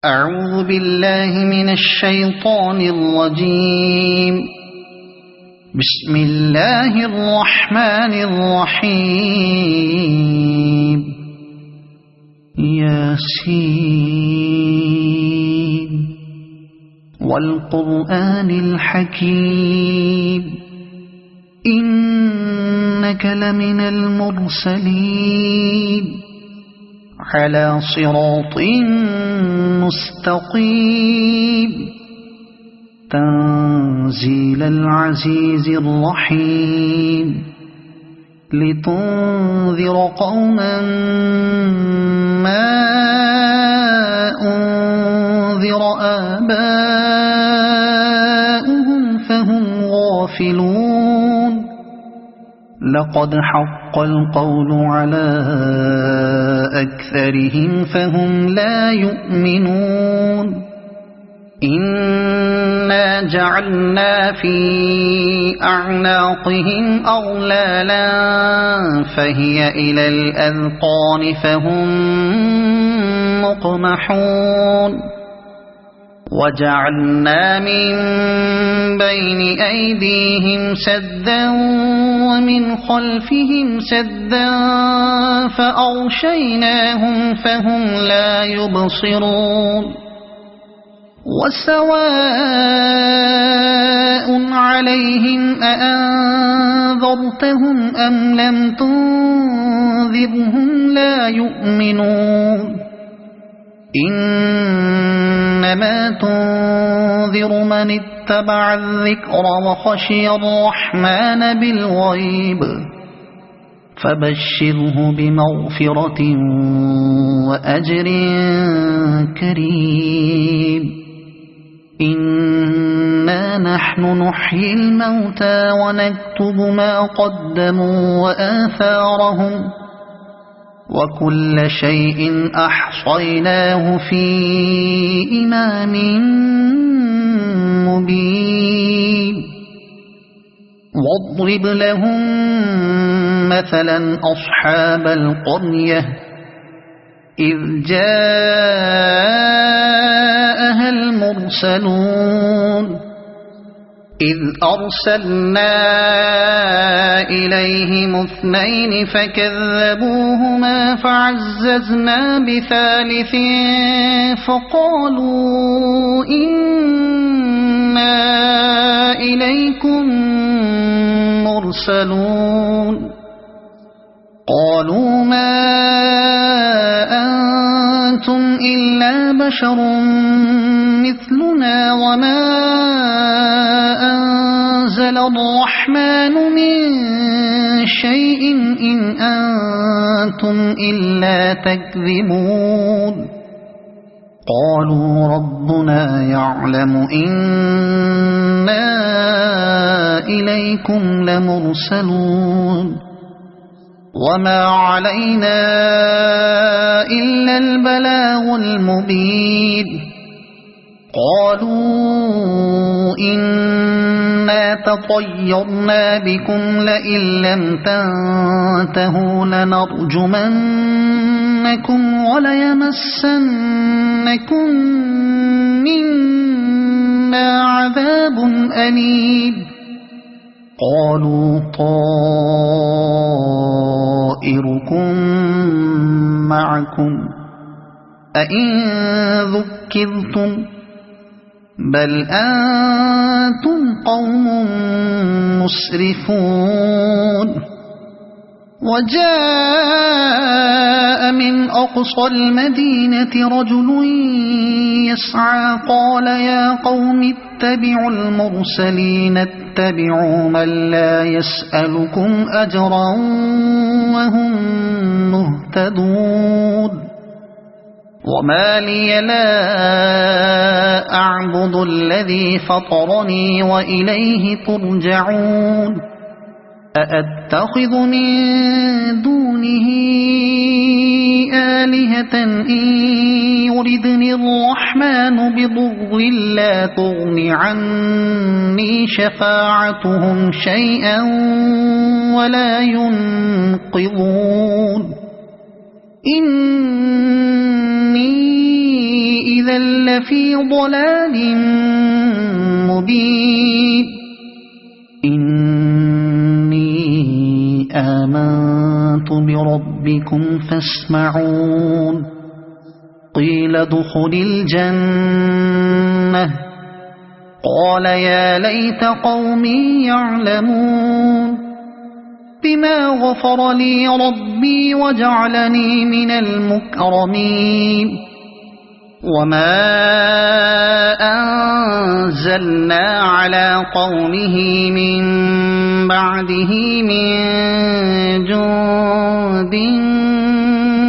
أعوذ بالله من الشيطان الرجيم. بسم الله الرحمن الرحيم. ياسين والقرآن الحكيم إنك لمن المرسلين على صراط مستقيم تنزيل العزيز الرحيم لتنذر قوما ما أنذر آباؤهم فهم غافلون. لقد حق القول على أكثرهم فهم لا يؤمنون. إنا جعلنا في أعناقهم أغلالا فهي إلى الأذقان فهم مقمحون. وجعلنا من بين أيديهم سدا ومن خلفهم سدا فأغشيناهم فهم لا يبصرون. وسواء عليهم أأنذرتهم أم لم تنذرهم لا يؤمنون. إنما تنذر من اتبع الذكر وخشي الرحمن بالغيب فبشره بمغفرة وأجر كريم. إنا نحن نحيي الموتى ونكتب ما قدموا وآثارهم وكل شيء أحصيناه في إمام مبين. واضرب لهم مثلا أصحاب القرية إذ جاءها المرسلون إذ أرسلنا إليهم اثنين فكذبوهما فعززنا بثالث فقالوا إنا إليكم مرسلون. قالوا ما أنتم إلا بشر مثلنا وما أنزل الرحمن من شيء إن أنتم إلا تكذبون. قالوا ربنا يعلم إنا إليكم لمرسلون وما علينا إلا البلاغ المبين. قالوا إنا تطيرنا بكم لئن لم تنتهوا لنرجمنكم وليمسنكم منا عذاب أليم. قالوا طائركم معكم أئن ذكرتم بل أنتم قوم مسرفون. وجاء من أقصى المدينة رجل يسعى قال يا قوم اتبعوا المرسلين اتبعوا من لا يسألكم أجرا وهم مهتدون. وما لي لا أعبد الذي فطرني وإليه ترجعون. أأتخذ من دونه آلهة إن يردني الرحمن بضر لا تغن عني شفاعتهم شيئا ولا ينقذون. إني إذا لفي ضلال مبين إني آمنت بربكم فاسمعون قيل ادخل الجنة قال يا ليت قومي يعلمون بما غفر لي ربي وجعلني من المكرمين وما أنزلنا على قومه من بعده من جند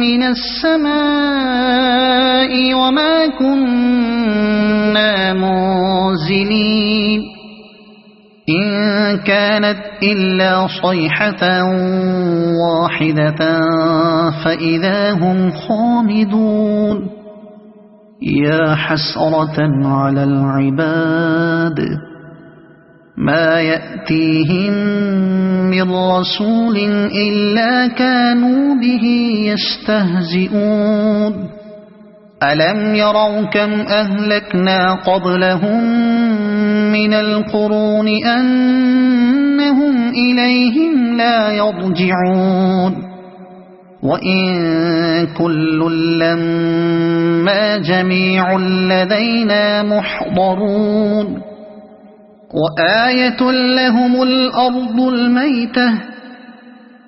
من السماء وما كنا منزلين إن كانت إلا صيحة واحدة فإذا هم خامدون يا حسرة على العباد ما يأتيهم من رسول إلا كانوا به يستهزئون ألم يروا كم أهلكنا قبلهم من القرون أنهم إليهم لا يرجعون وإن كل لما جميع لدينا محضرون وآية لهم الأرض الميتة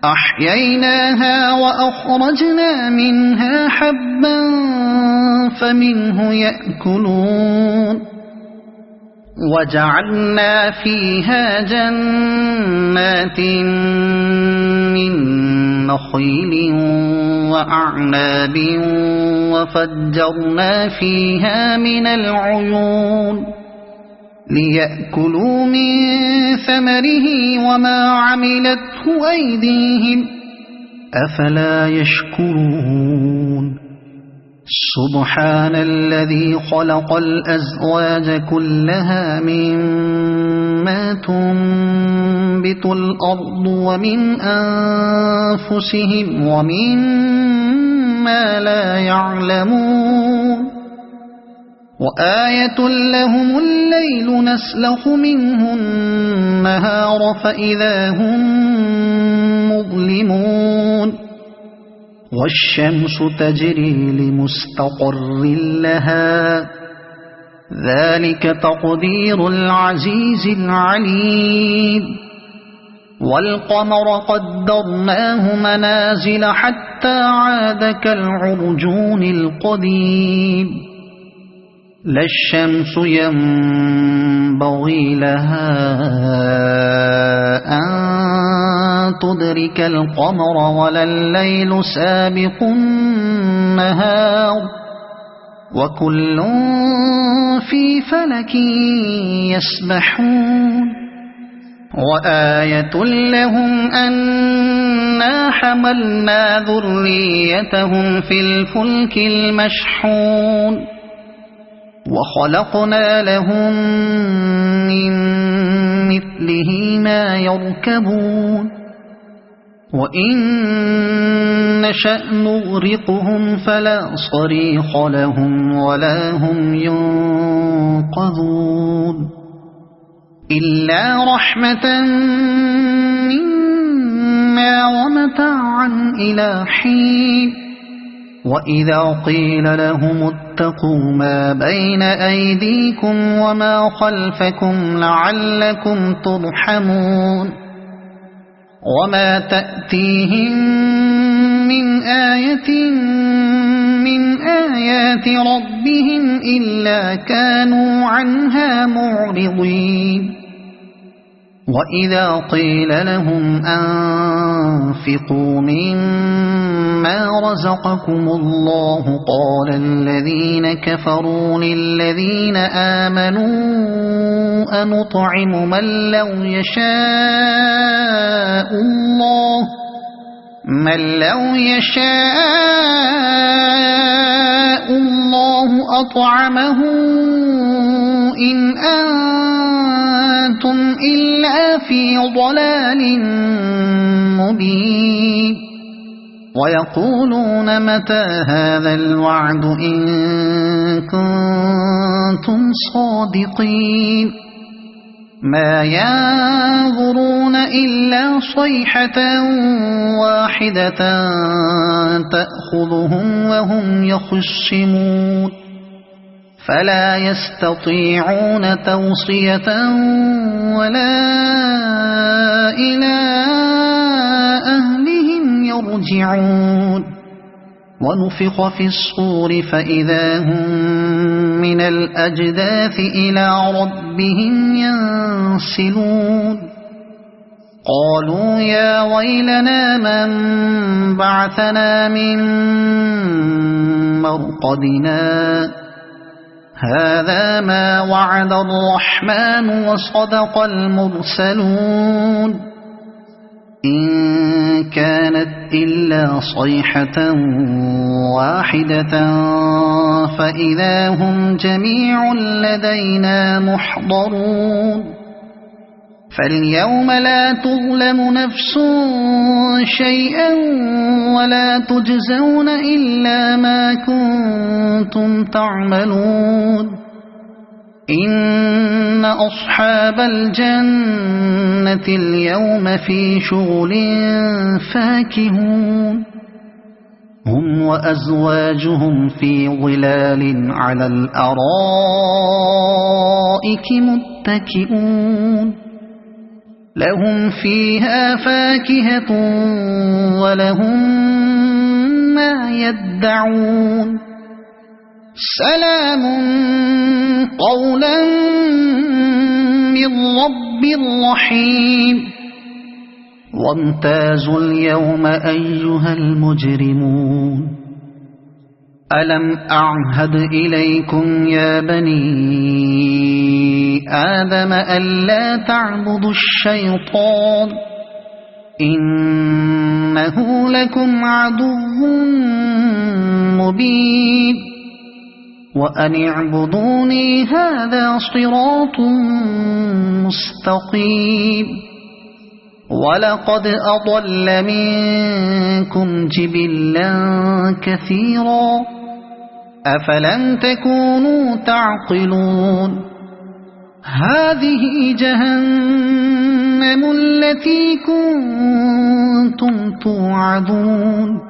أحييناها وأخرجنا منها حبا فمنه يأكلون وجعلنا فيها جنات من نخيل وأعناب وفجرنا فيها من العيون ليأكلوا من ثمره وما عملته أيديهم أفلا يشكرون سبحان الذي خلق الأزواج كلها مما تنبت الأرض ومن أنفسهم ومما لا يعلمون وآية لهم الليل نسلخ منه النهار فإذا هم مظلمون والشمس تجري لمستقر لها ذلك تقدير العزيز العليم والقمر قدرناه منازل حتى عاد كالعرجون القديم لا الشمس ينبغي لها أن تدرك القمر ولا الليل سابق النهار وكل في فلك يسبحون وآية لهم أنا حملنا ذريتهم في الفلك المشحون وخلقنا لهم من مثله ما يركبون وإن نشأ نغرقهم فلا صريخ لهم ولا هم ينقذون إلا رحمة منا ومتاعا إلى حين وإذا قيل لهم اتقوا ما بين أيديكم وما خلفكم لعلكم ترحمون وما تأتيهم من آية من آيات ربهم إلا كانوا عنها معرضين وإذا قيل لهم أنفقوا مما رزقكم الله قال الذين كفروا للذين آمنوا أنطعم من لو يشاء الله أطعمه إن أنتم إلا في ضلال مبين ويقولون متى هذا الوعد إن كنتم صادقين ما ينظرون إلا صيحة واحدة تأخذهم وهم يخصمون فلا يستطيعون توصية ولا إلى أهلهم يرجعون ونفخ في الصور فإذا هم من الأجداث إلى ربهم ينسلون قالوا يا ويلنا من بعثنا من مرقدنا هذا ما وعد الرحمن وصدق المرسلون إن كانت إلا صيحة واحدة فإذا هم جميع لدينا محضرون فاليوم لا تظلم نفس شيئا ولا تجزون إلا ما كنتم تعملون إن أصحاب الجنة اليوم في شغل فاكهون هم وأزواجهم في ظلال على الأرائك متكئون لهم فيها فاكهة ولهم ما يدعون سلام قولا من رب رحيم وامتازوا اليوم أيها المجرمون ألم أعهد إليكم يا بني آدم ألا تعبدوا الشيطان إنه لكم عدو مبين وأن اعبدوني هذا صراط مستقيم ولقد أضل منكم جبلا كثيرا أفلم تكونوا تعقلون هذه جهنم التي كنتم توعدون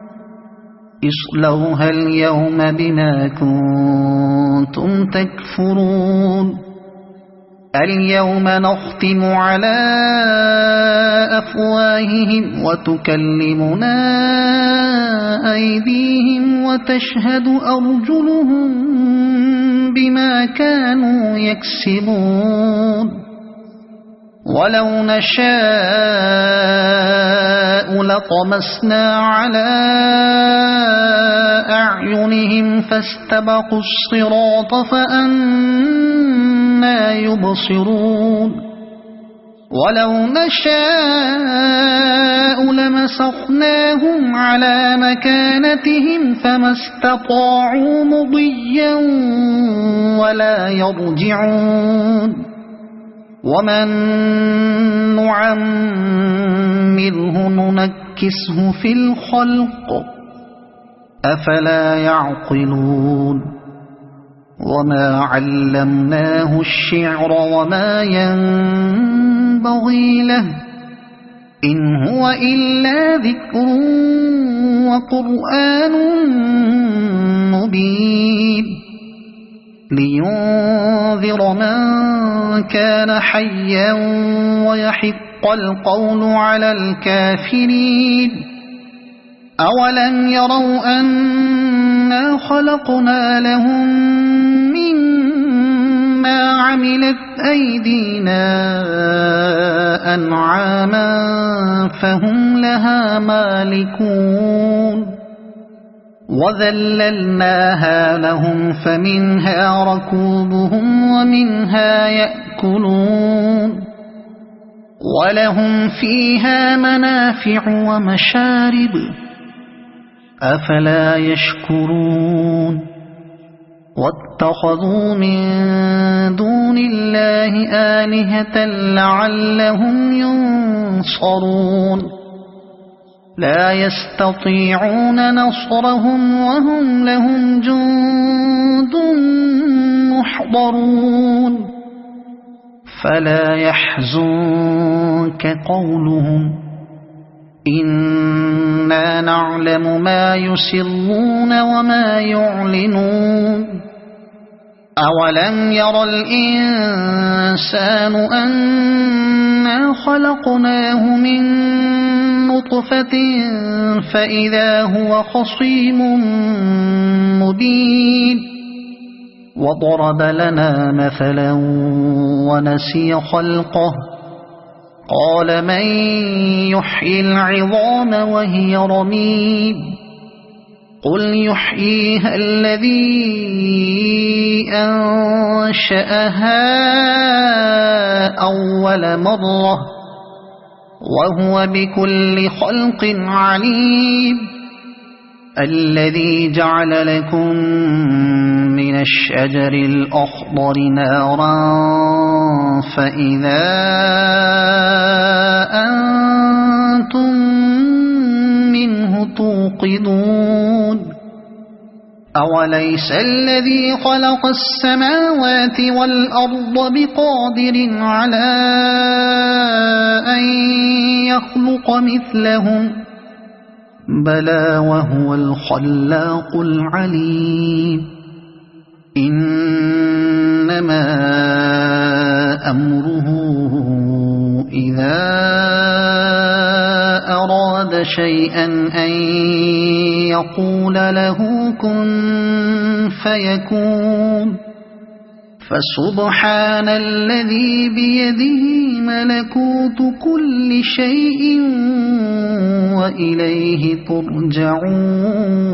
اصلوها اليوم بما كنتم تكفرون اليوم نختم على أفواههم وتكلمنا أيديهم وتشهد أرجلهم بما كانوا يكسبون ولو نشاء لطمسنا على أعينهم فاستبقوا الصراط فأنى يبصرون ولو نشاء لمسخناهم على مكانتهم فما استطاعوا مضيا ولا يرجعون ومن نعمره ننكسه في الخلق أفلا يعقلون وما علمناه الشعر وما ينبغي له إن هو إلا ذكر وقرآن مبين لينذر من كان حيا ويحق القول على الكافرين أولم يروا أنا خلقنا لهم مما عملت أيدينا أنعاما فهم لها مالكون وذللناها لهم فمنها ركوبهم ومنها يأكلون ولهم فيها منافع ومشارب أفلا يشكرون واتخذوا من دون الله آلهة لعلهم ينصرون لا يستطيعون نصرهم وهم لهم جند محضرون فلا يحزنك قولهم إنا نعلم ما يسرون وما يعلنون أولم ير الإنسان أنا خلقناه من نطفة فإذا هو خصيم مبين وضرب لنا مثلا ونسي خلقه قال من يحيي العظام وهي رميم قل يحييها الذي أنشأها أول مرة وهو بكل خلق عليم الذي جعل لكم من الشجر الأخضر نارا فإذا أنتم منه توقدون أوليس الذي خلق السماوات والأرض بقادر على أن يخلق مثلهم بلى وهو الخلاق العليم إنما أمره إذا أراد شيئا أن يقول له كن فيكون فسبحان الذي بيده ملكوت كل شيء وإليه ترجعون